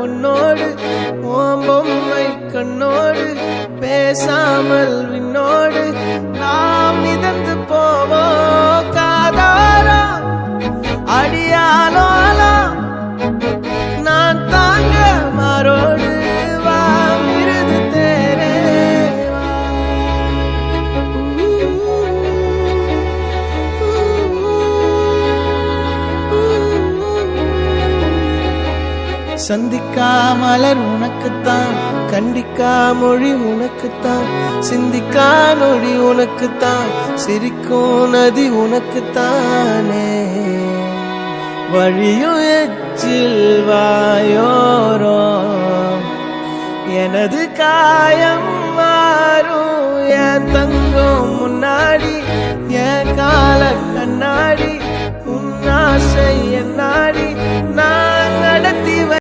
உன்னோடு ஓம்பொம்மை கண்ணோடு பேசாமல் விண்ணோடு நாம் மிதந்து போவோம் காதாரா அடியாலோலா நான் தாங்க மாறோடு வா மிருது தேரே சந்திக்கா மலர் உனக்குத்தான் கண்டிக்கா மொழி உனக்குத்தான் சிந்திக்கா நொடி உனக்குத்தான் சிரிக்கும் நதி உனக்குத்தானே வழியும் எச்சில் வாயோரோ எனது காயம்